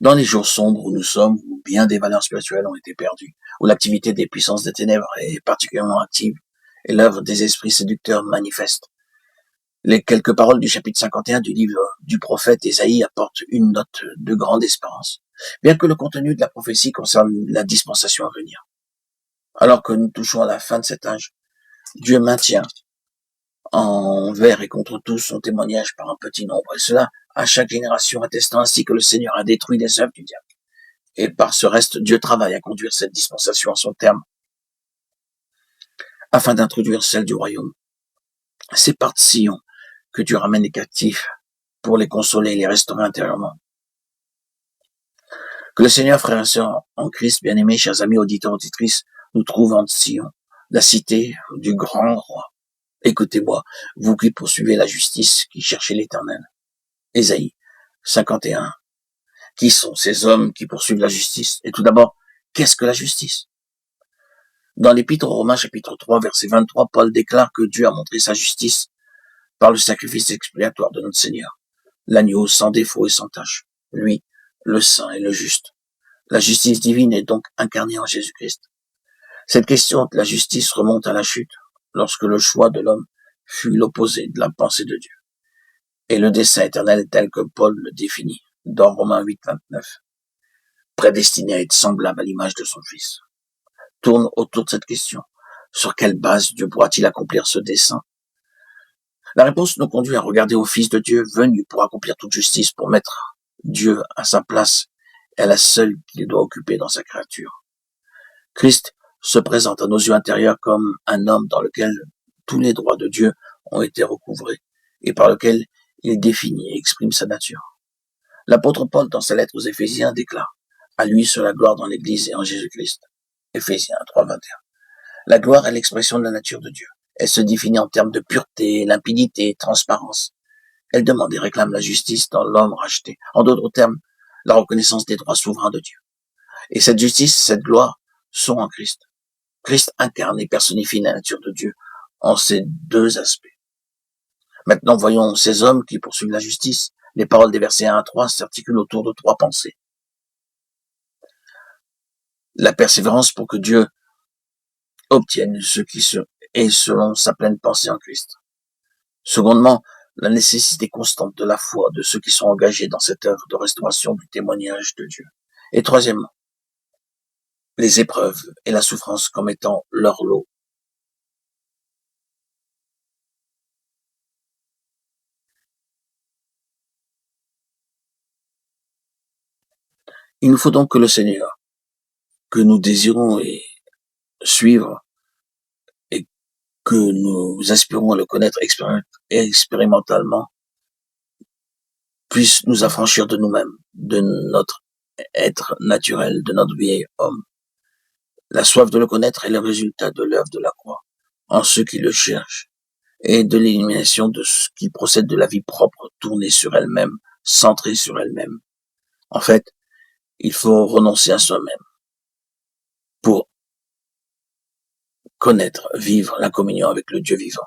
Dans les jours sombres où nous sommes, où bien des valeurs spirituelles ont été perdues, où l'activité des puissances des ténèbres est particulièrement active et l'œuvre des esprits séducteurs manifeste, les quelques paroles du chapitre 51 du livre du prophète Ésaïe apportent une note de grande espérance, bien que le contenu de la prophétie concerne la dispensation à venir. Alors que nous touchons à la fin de cet âge, Dieu maintient envers et contre tous son témoignage par un petit nombre, et cela à chaque génération, attestant ainsi que le Seigneur a détruit les œuvres du diable. Et par ce reste, Dieu travaille à conduire cette dispensation à son terme, afin d'introduire celle du royaume. C'est par Sion que Dieu ramène les captifs pour les consoler et les restaurer intérieurement. Que le Seigneur, frères et sœurs, en Christ, bien-aimés, chers amis, auditeurs, auditrices, nous trouve en Sion, la cité du grand roi. Écoutez-moi, vous qui poursuivez la justice, qui cherchez l'Éternel. Ésaïe 51. Qui sont ces hommes qui poursuivent la justice? Et tout d'abord, qu'est-ce que la justice? Dans l'Épître aux Romains, chapitre 3, verset 23, Paul déclare que Dieu a montré sa justice par le sacrifice expiatoire de notre Seigneur, l'agneau sans défaut et sans tache, lui, le saint et le juste. La justice divine est donc incarnée en Jésus-Christ. Cette question de la justice remonte à la chute, lorsque le choix de l'homme fut l'opposé de la pensée de Dieu. Et le dessein éternel tel que Paul le définit dans Romains 8, 29, prédestiné à être semblable à l'image de son Fils, tourne autour de cette question. Sur quelle base Dieu pourra-t-il accomplir ce dessein? La réponse nous conduit à regarder au Fils de Dieu venu pour accomplir toute justice, pour mettre Dieu à sa place et à la seule qu'il doit occuper dans sa créature. Christ se présente à nos yeux intérieurs comme un homme dans lequel tous les droits de Dieu ont été recouvrés et par lequel il définit et exprime sa nature. L'apôtre Paul, dans sa lettre aux Éphésiens, déclare « À lui soit la gloire dans l'Église et en Jésus-Christ ». Éphésiens 3, 21. La gloire est l'expression de la nature de Dieu. Elle se définit en termes de pureté, limpidité, transparence. Elle demande et réclame la justice dans l'homme racheté. En d'autres termes, la reconnaissance des droits souverains de Dieu. Et cette justice, cette gloire, sont en Christ. Christ incarne et personnifie la nature de Dieu en ces deux aspects. Maintenant, voyons ces hommes qui poursuivent la justice. Les paroles des versets 1 à 3 s'articulent autour de trois pensées. La persévérance pour que Dieu obtienne ce qui est selon sa pleine pensée en Christ. Secondement, la nécessité constante de la foi de ceux qui sont engagés dans cette œuvre de restauration du témoignage de Dieu. Et troisièmement, les épreuves et la souffrance comme étant leur lot. Il nous faut donc que le Seigneur, que nous désirons et suivre et que nous aspirons à le connaître expérimentalement, puisse nous affranchir de nous-mêmes, de notre être naturel, de notre vieil homme. La soif de le connaître est le résultat de l'œuvre de la croix, en ceux qui le cherchent, et de l'élimination de ce qui procède de la vie propre, tournée sur elle-même, centrée sur elle-même. En fait, il faut renoncer à soi-même pour connaître, vivre la communion avec le Dieu vivant.